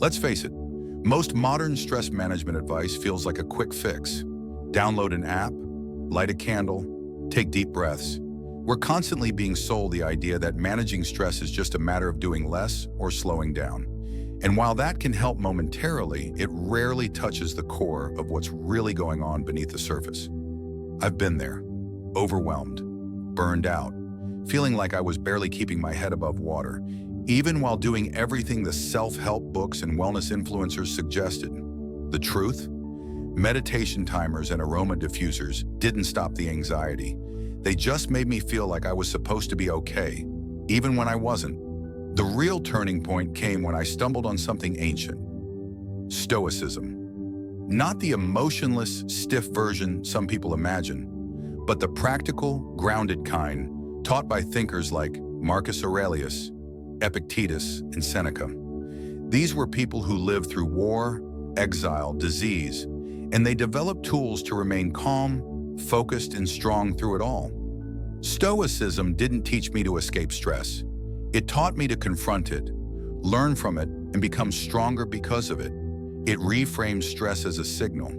Let's face it, most modern stress management advice feels like a quick fix. Download an app, light a candle, take deep breaths. We're constantly being sold the idea that managing stress is just a matter of doing less or slowing down. And while that can help momentarily, it rarely touches the core of what's really going on beneath the surface. I've been there, overwhelmed, burned out, feeling like I was barely keeping my head above water, even while doing everything the self-help books and wellness influencers suggested. The truth? Meditation timers and aroma diffusers didn't stop the anxiety. They just made me feel like I was supposed to be okay, even when I wasn't. The real turning point came when I stumbled on something ancient: Stoicism. Not the emotionless, stiff version some people imagine, but the practical, grounded kind taught by thinkers like Marcus Aurelius, Epictetus, and Seneca. These were people who lived through war, exile, disease, and they developed tools to remain calm, focused, and strong through it all. Stoicism didn't teach me to escape stress. It taught me to confront it, learn from it, and become stronger because of it. It reframes stress as a signal,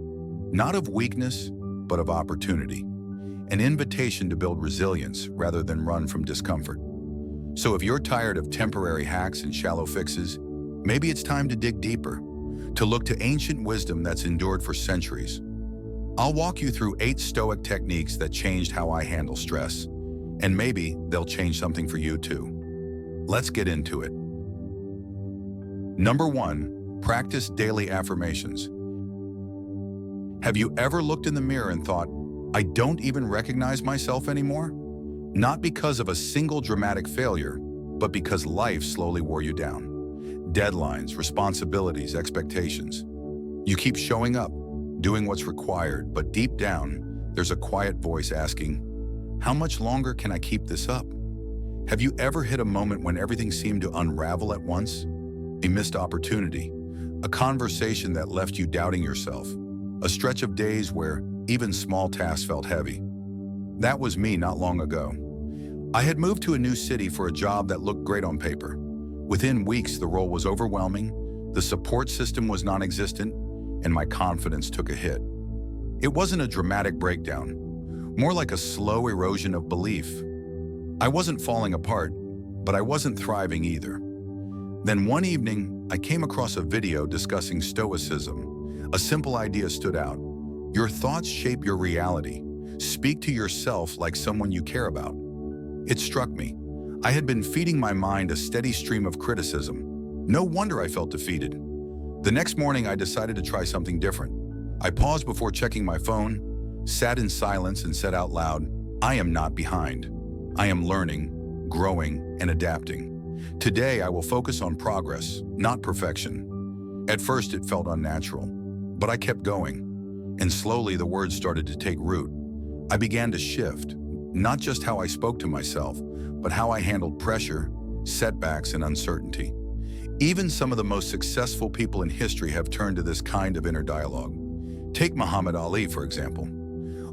not of weakness, but of opportunity. An invitation to build resilience rather than run from discomfort. So if you're tired of temporary hacks and shallow fixes, maybe it's time to dig deeper, to look to ancient wisdom that's endured for centuries. I'll walk you through 8 Stoic techniques that changed how I handle stress, and maybe they'll change something for you too. Let's get into it. Number 1, practice daily affirmations. Have you ever looked in the mirror and thought, I don't even recognize myself anymore? Not because of a single dramatic failure, but because life slowly wore you down. Deadlines, responsibilities, expectations. You keep showing up, doing what's required, but deep down, there's a quiet voice asking, how much longer can I keep this up? Have you ever hit a moment when everything seemed to unravel at once? A missed opportunity, a conversation that left you doubting yourself, a stretch of days where even small tasks felt heavy. That was me not long ago. I had moved to a new city for a job that looked great on paper. Within weeks, the role was overwhelming, the support system was non-existent, and my confidence took a hit. It wasn't a dramatic breakdown, more like a slow erosion of belief. I wasn't falling apart, but I wasn't thriving either. Then one evening, I came across a video discussing Stoicism. A simple idea stood out. Your thoughts shape your reality. Speak to yourself like someone you care about. It struck me. I had been feeding my mind a steady stream of criticism. No wonder I felt defeated. The next morning, I decided to try something different. I paused before checking my phone, sat in silence, and said out loud, I am not behind. I am learning, growing, and adapting. Today, I will focus on progress, not perfection. At first, it felt unnatural, but I kept going. And slowly, the words started to take root. I began to shift, not just how I spoke to myself, but how I handled pressure, setbacks, and uncertainty. Even some of the most successful people in history have turned to this kind of inner dialogue. Take Muhammad Ali, for example.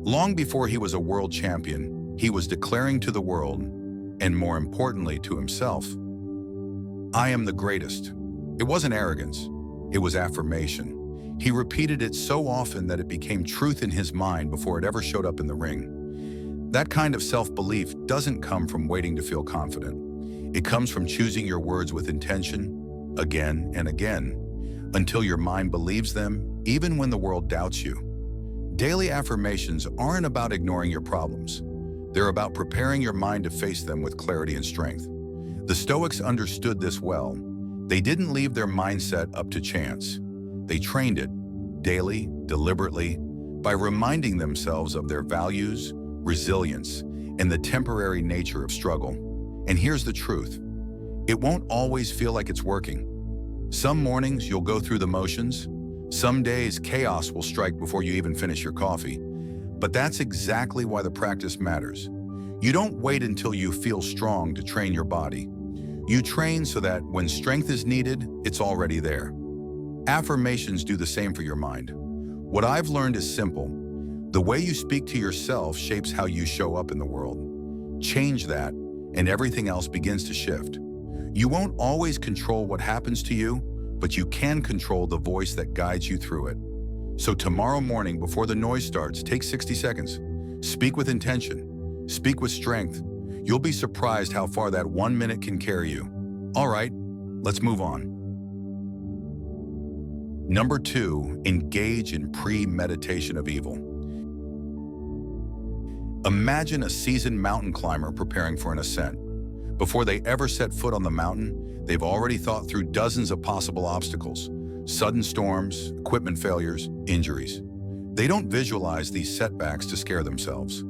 Long before he was a world champion, he was declaring to the world, and more importantly to himself, I am the greatest. It wasn't arrogance, it was affirmation. He repeated it so often that it became truth in his mind before it ever showed up in the ring. That kind of self-belief doesn't come from waiting to feel confident. It comes from choosing your words with intention, again and again, until your mind believes them, even when the world doubts you. Daily affirmations aren't about ignoring your problems. They're about preparing your mind to face them with clarity and strength. The Stoics understood this well. They didn't leave their mindset up to chance. They trained it, daily, deliberately, by reminding themselves of their values, resilience, and the temporary nature of struggle. And here's the truth. It won't always feel like it's working. Some mornings you'll go through the motions. Some days chaos will strike before you even finish your coffee. But that's exactly why the practice matters. You don't wait until you feel strong to train your body. You train so that when strength is needed, it's already there. Affirmations do the same for your mind. What I've learned is simple. The way you speak to yourself shapes how you show up in the world. Change that, and everything else begins to shift. You won't always control what happens to you, but you can control the voice that guides you through it. So tomorrow morning, before the noise starts, take 60 seconds. Speak with intention. Speak with strength. You'll be surprised how far that 1 minute can carry you. All right, let's move on. Number 2, engage in premeditation of evil. Imagine a seasoned mountain climber preparing for an ascent. Before they ever set foot on the mountain, they've already thought through dozens of possible obstacles, sudden storms, equipment failures, injuries. They don't visualize these setbacks to scare themselves.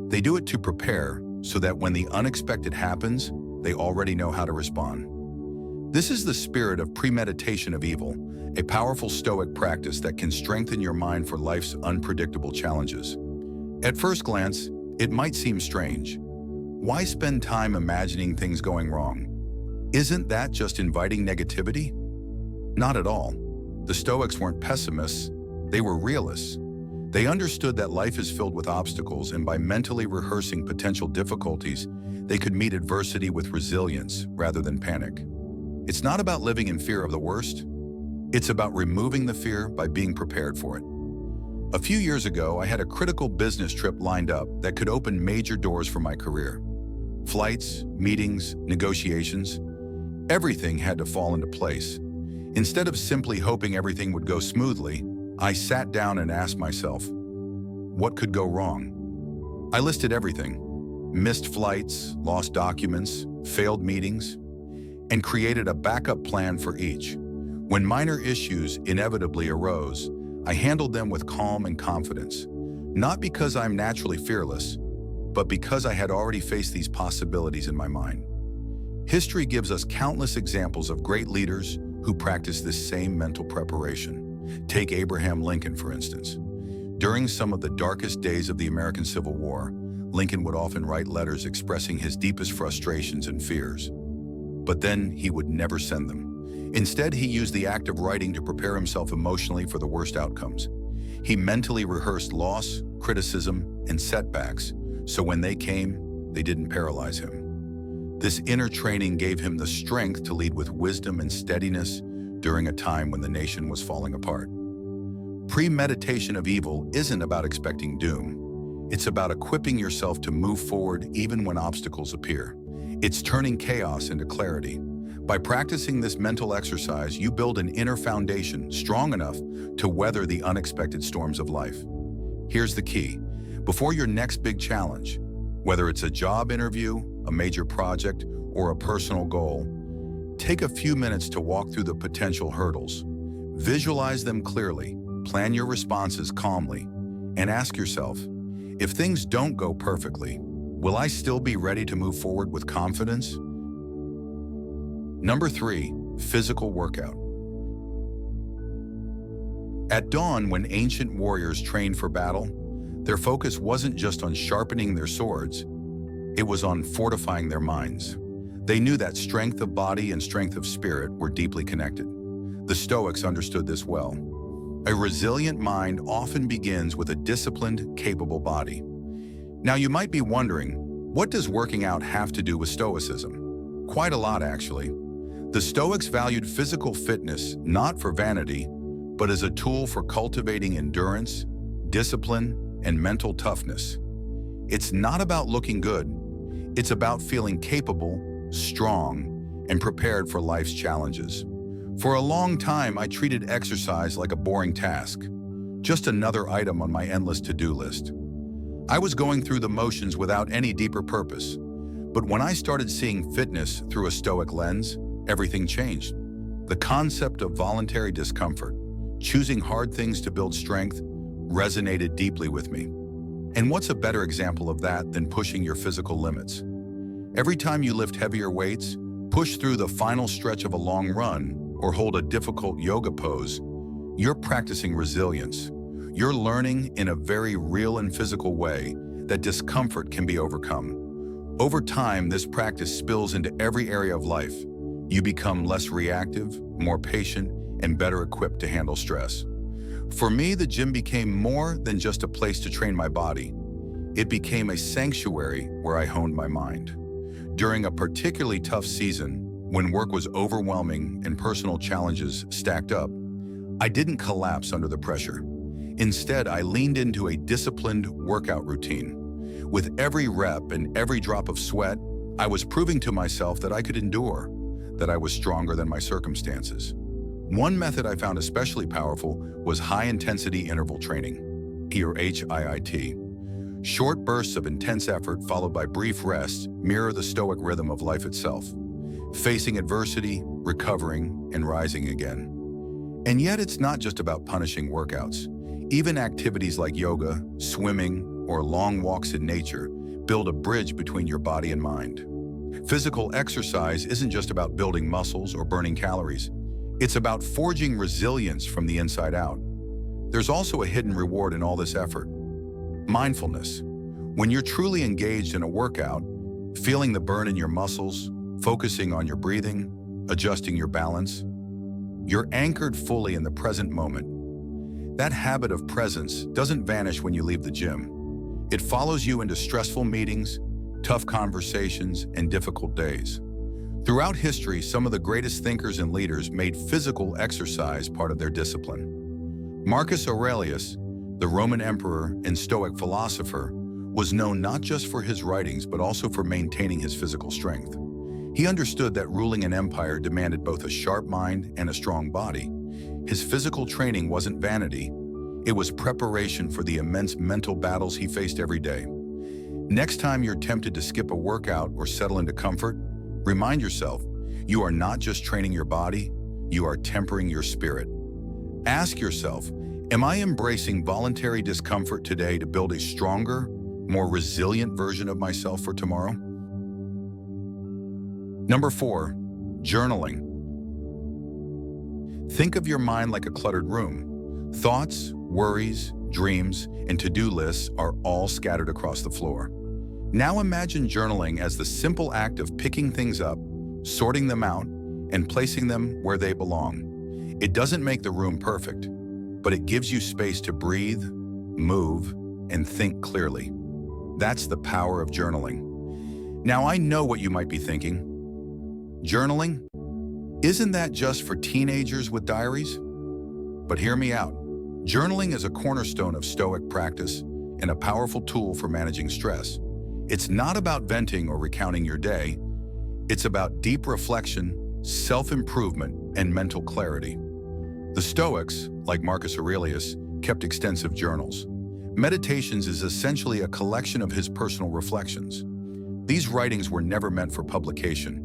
They do it to prepare so that when the unexpected happens, they already know how to respond. This is the spirit of premeditation of evil, a powerful Stoic practice that can strengthen your mind for life's unpredictable challenges. At first glance, it might seem strange. Why spend time imagining things going wrong? Isn't that just inviting negativity? Not at all. The Stoics weren't pessimists, they were realists. They understood that life is filled with obstacles, and by mentally rehearsing potential difficulties, they could meet adversity with resilience rather than panic. It's not about living in fear of the worst. It's about removing the fear by being prepared for it. A few years ago, I had a critical business trip lined up that could open major doors for my career. Flights, meetings, negotiations, everything had to fall into place. Instead of simply hoping everything would go smoothly, I sat down and asked myself, what could go wrong? I listed everything: missed flights, lost documents, failed meetings, and created a backup plan for each. When minor issues inevitably arose, I handled them with calm and confidence, not because I'm naturally fearless, but because I had already faced these possibilities in my mind. History gives us countless examples of great leaders who practiced this same mental preparation. Take Abraham Lincoln, for instance. During some of the darkest days of the American Civil War, Lincoln would often write letters expressing his deepest frustrations and fears. But then he would never send them. Instead, he used the act of writing to prepare himself emotionally for the worst outcomes. He mentally rehearsed loss, criticism, and setbacks, so when they came, they didn't paralyze him. This inner training gave him the strength to lead with wisdom and steadiness during a time when the nation was falling apart. Premeditation of evil isn't about expecting doom. It's about equipping yourself to move forward even when obstacles appear. It's turning chaos into clarity. By practicing this mental exercise, you build an inner foundation strong enough to weather the unexpected storms of life. Here's the key. Before your next big challenge, whether it's a job interview, a major project, or a personal goal, take a few minutes to walk through the potential hurdles. Visualize them clearly, plan your responses calmly, and ask yourself, if things don't go perfectly, will I still be ready to move forward with confidence? Number 3, physical workout. At dawn, when ancient warriors trained for battle, their focus wasn't just on sharpening their swords, it was on fortifying their minds. They knew that strength of body and strength of spirit were deeply connected. The Stoics understood this well. A resilient mind often begins with a disciplined, capable body. Now you might be wondering, what does working out have to do with Stoicism? Quite a lot, actually. The Stoics valued physical fitness not for vanity, but as a tool for cultivating endurance, discipline, and mental toughness. It's not about looking good. It's about feeling capable, strong, and prepared for life's challenges. For a long time, I treated exercise like a boring task, just another item on my endless to-do list. I was going through the motions without any deeper purpose. But when I started seeing fitness through a Stoic lens, everything changed. The concept of voluntary discomfort, choosing hard things to build strength, resonated deeply with me. And what's a better example of that than pushing your physical limits? Every time you lift heavier weights, push through the final stretch of a long run, or hold a difficult yoga pose, you're practicing resilience. You're learning in a very real and physical way that discomfort can be overcome. Over time, this practice spills into every area of life. You become less reactive, more patient, and better equipped to handle stress. For me, the gym became more than just a place to train my body. It became a sanctuary where I honed my mind. During a particularly tough season, When work was overwhelming and personal challenges stacked up, I didn't collapse under the pressure. Instead, I leaned into a disciplined workout routine. With every rep and every drop of sweat, I was proving to myself that I could endure, that I was stronger than my circumstances. One method I found especially powerful was high-intensity interval training, or HIIT. Short bursts of intense effort followed by brief rests mirror the Stoic rhythm of life itself, facing adversity, recovering, and rising again. And yet it's not just about punishing workouts. Even activities like yoga, swimming, or long walks in nature build a bridge between your body and mind. Physical exercise isn't just about building muscles or burning calories. It's about forging resilience from the inside out. There's also a hidden reward in all this effort: mindfulness. When you're truly engaged in a workout, feeling the burn in your muscles, focusing on your breathing, adjusting your balance, you're anchored fully in the present moment. That habit of presence doesn't vanish when you leave the gym. It follows you into stressful meetings, tough conversations, and difficult days. Throughout history, some of the greatest thinkers and leaders made physical exercise part of their discipline. Marcus Aurelius, the Roman emperor and Stoic philosopher, was known not just for his writings but also for maintaining his physical strength. He understood that ruling an empire demanded both a sharp mind and a strong body. His physical training wasn't vanity. It was preparation for the immense mental battles he faced every day. Next time you're tempted to skip a workout or settle into comfort, remind yourself, you are not just training your body, you are tempering your spirit. Ask yourself, am I embracing voluntary discomfort today to build a stronger, more resilient version of myself for tomorrow? Number 4, journaling. Think of your mind like a cluttered room. Thoughts, worries, dreams, and to-do lists are all scattered across the floor. Now imagine journaling as the simple act of picking things up, sorting them out, and placing them where they belong. It doesn't make the room perfect, but it gives you space to breathe, move, and think clearly. That's the power of journaling. Now I know what you might be thinking. Journaling? Isn't that just for teenagers with diaries? But hear me out. Journaling is a cornerstone of Stoic practice and a powerful tool for managing stress. It's not about venting or recounting your day. It's about deep reflection, self-improvement, and mental clarity. The Stoics, like Marcus Aurelius, kept extensive journals. Meditations is essentially a collection of his personal reflections. These writings were never meant for publication.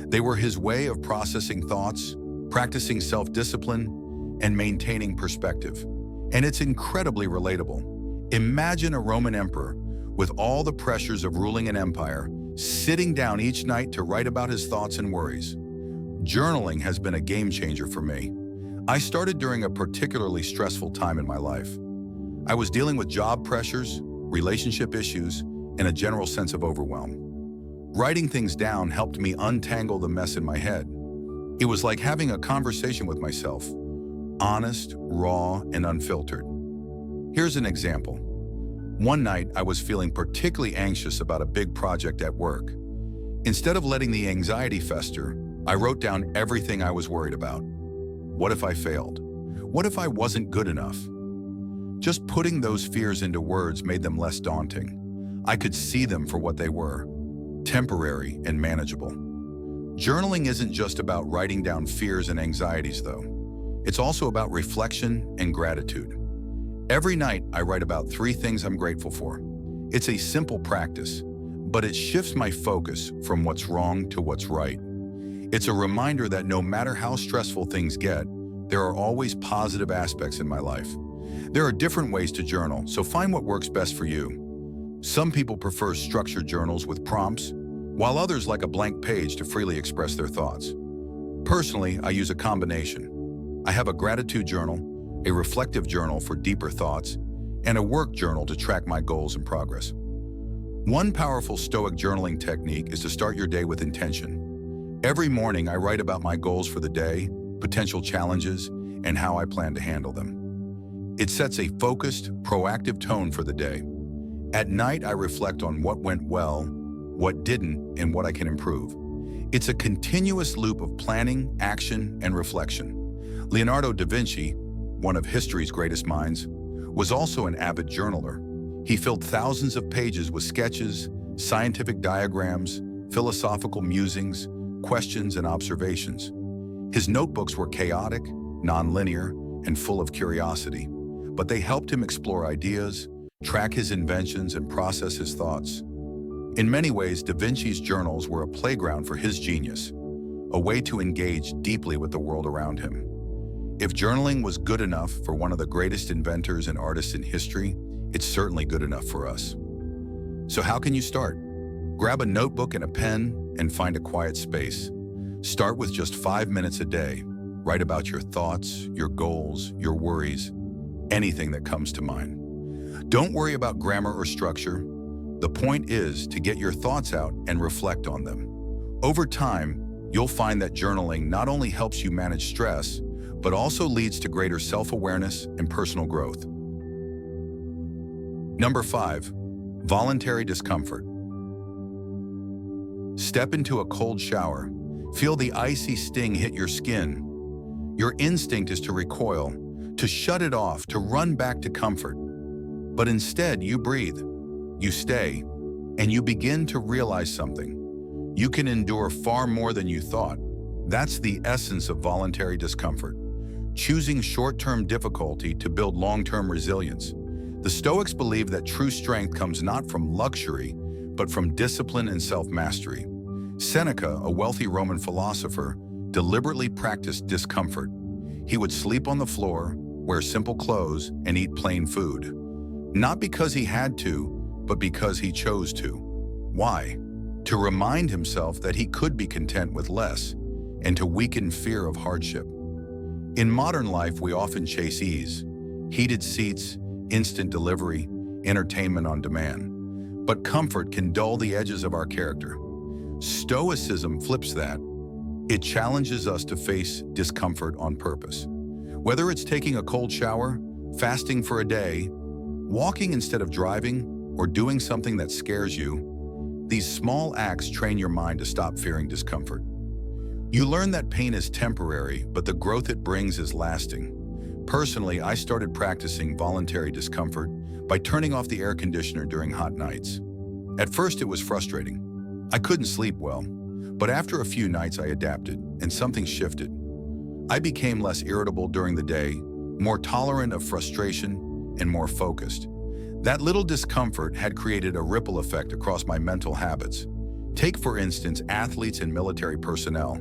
They were his way of processing thoughts, practicing self-discipline, and maintaining perspective. And it's incredibly relatable. Imagine a Roman emperor with all the pressures of ruling an empire, sitting down each night to write about his thoughts and worries. Journaling has been a game changer for me. I started during a particularly stressful time in my life. I was dealing with job pressures, relationship issues, and a general sense of overwhelm. Writing things down helped me untangle the mess in my head. It was like having a conversation with myself, honest, raw, and unfiltered. Here's an example. One night, I was feeling particularly anxious about a big project at work. Instead of letting the anxiety fester, I wrote down everything I was worried about. What if I failed? What if I wasn't good enough? Just putting those fears into words made them less daunting. I could see them for what they were, temporary and manageable. Journaling isn't just about writing down fears and anxieties, though. It's also about reflection and gratitude. Every night, I write about 3 things I'm grateful for. It's a simple practice, but it shifts my focus from what's wrong to what's right. It's a reminder that no matter how stressful things get, there are always positive aspects in my life. There are different ways to journal, so find what works best for you. Some people prefer structured journals with prompts, while others like a blank page to freely express their thoughts. Personally, I use a combination. I have a gratitude journal, a reflective journal for deeper thoughts, and a work journal to track my goals and progress. One powerful Stoic journaling technique is to start your day with intention. Every morning, I write about my goals for the day, potential challenges, and how I plan to handle them. It sets a focused, proactive tone for the day. At night, I reflect on what went well, what didn't, and what I can improve. It's a continuous loop of planning, action, and reflection. Leonardo da Vinci, one of history's greatest minds, was also an avid journaler. He filled thousands of pages with sketches, scientific diagrams, philosophical musings, questions, and observations. His notebooks were chaotic, non-linear, and full of curiosity, but they helped him explore ideas, track his inventions, and process his thoughts. In many ways, Da Vinci's journals were a playground for his genius, a way to engage deeply with the world around him. If journaling was good enough for one of the greatest inventors and artists in history, it's certainly good enough for us. So how can you start? Grab a notebook and a pen and find a quiet space. Start with just 5 minutes a day. Write about your thoughts, your goals, your worries, anything that comes to mind. Don't worry about grammar or structure. The point is to get your thoughts out and reflect on them. Over time, you'll find that journaling not only helps you manage stress, but also leads to greater self-awareness and personal growth. Number 5, voluntary discomfort. Step into a cold shower. Feel the icy sting hit your skin. Your instinct is to recoil, to shut it off, to run back to comfort. But instead, you breathe, you stay, and you begin to realize something. You can endure far more than you thought. That's the essence of voluntary discomfort. Choosing short-term difficulty to build long-term resilience. The Stoics believe that true strength comes not from luxury, but from discipline and self-mastery. Seneca, a wealthy Roman philosopher, deliberately practiced discomfort. He would sleep on the floor, wear simple clothes, and eat plain food. Not because he had to, but because he chose to. Why? To remind himself that he could be content with less, and to weaken fear of hardship. In modern life, we often chase ease, heated seats, instant delivery, entertainment on demand. But comfort can dull the edges of our character. Stoicism flips that. It challenges us to face discomfort on purpose. Whether it's taking a cold shower, fasting for a day, walking instead of driving, or doing something that scares you, these small acts train your mind to stop fearing discomfort. You learn that pain is temporary, but the growth it brings is lasting. Personally, I started practicing voluntary discomfort by turning off the air conditioner during hot nights. At first, it was frustrating. I couldn't sleep well, but after a few nights I adapted, and something shifted. I became less irritable during the day, more tolerant of frustration, and more focused. That little discomfort had created a ripple effect across my mental habits. Take, for instance, athletes and military personnel,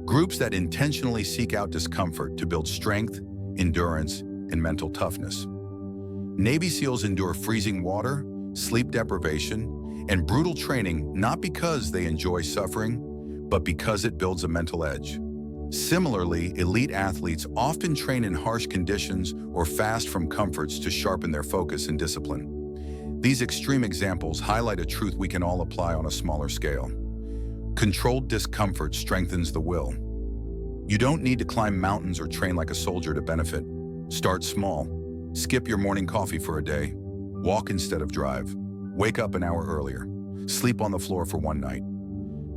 groups that intentionally seek out discomfort to build strength, endurance, and mental toughness. Navy SEALs endure freezing water, sleep deprivation, and brutal training not because they enjoy suffering, but because it builds a mental edge. Similarly, elite athletes often train in harsh conditions or fast from comforts to sharpen their focus and discipline. These extreme examples highlight a truth we can all apply on a smaller scale. Controlled discomfort strengthens the will. You don't need to climb mountains or train like a soldier to benefit. Start small. Skip your morning coffee for a day. Walk instead of drive. Wake up an hour earlier. Sleep on the floor for one night.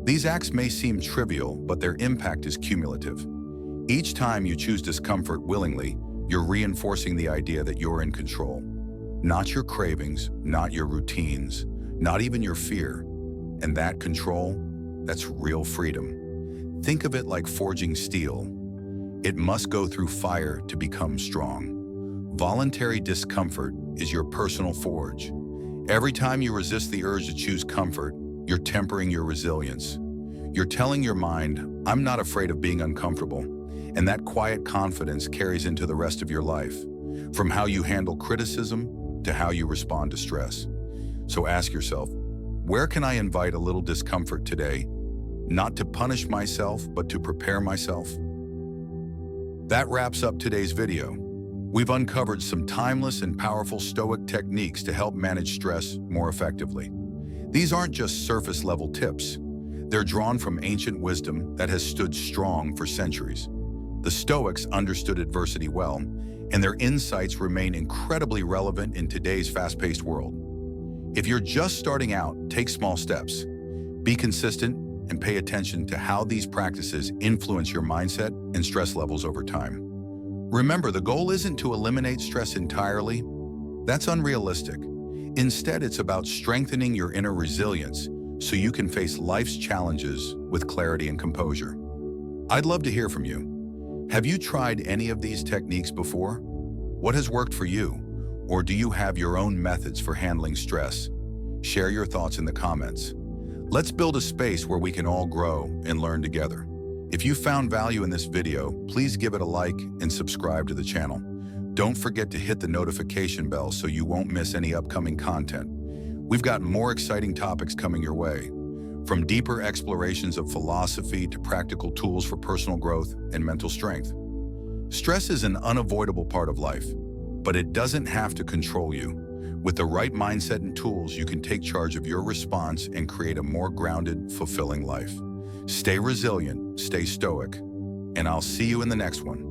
These acts may seem trivial, but their impact is cumulative. Each time you choose discomfort willingly, you're reinforcing the idea that you're in control. Not your cravings, not your routines, not even your fear. And that control, that's real freedom. Think of it like forging steel. It must go through fire to become strong. Voluntary discomfort is your personal forge. Every time you resist the urge to choose comfort, you're tempering your resilience. You're telling your mind, I'm not afraid of being uncomfortable. And that quiet confidence carries into the rest of your life, from how you handle criticism to how you respond to stress. So ask yourself, where can I invite a little discomfort today? Not to punish myself, but to prepare myself. That wraps up today's video. We've uncovered some timeless and powerful Stoic techniques to help manage stress more effectively. These aren't just surface-level tips. They're drawn from ancient wisdom that has stood strong for centuries. The Stoics understood adversity well, and their insights remain incredibly relevant in today's fast-paced world. If you're just starting out, take small steps. Be consistent and pay attention to how these practices influence your mindset and stress levels over time. Remember, the goal isn't to eliminate stress entirely. That's unrealistic. Instead, it's about strengthening your inner resilience so you can face life's challenges with clarity and composure. I'd love to hear from you. Have you tried any of these techniques before? What has worked for you? Or do you have your own methods for handling stress? Share your thoughts in the comments. Let's build a space where we can all grow and learn together. If you found value in this video, please give it a like and subscribe to the channel. Don't forget to hit the notification bell so you won't miss any upcoming content. We've got more exciting topics coming your way, from deeper explorations of philosophy to practical tools for personal growth and mental strength. Stress is an unavoidable part of life, but it doesn't have to control you. With the right mindset and tools, you can take charge of your response and create a more grounded, fulfilling life. Stay resilient, stay stoic, and I'll see you in the next one.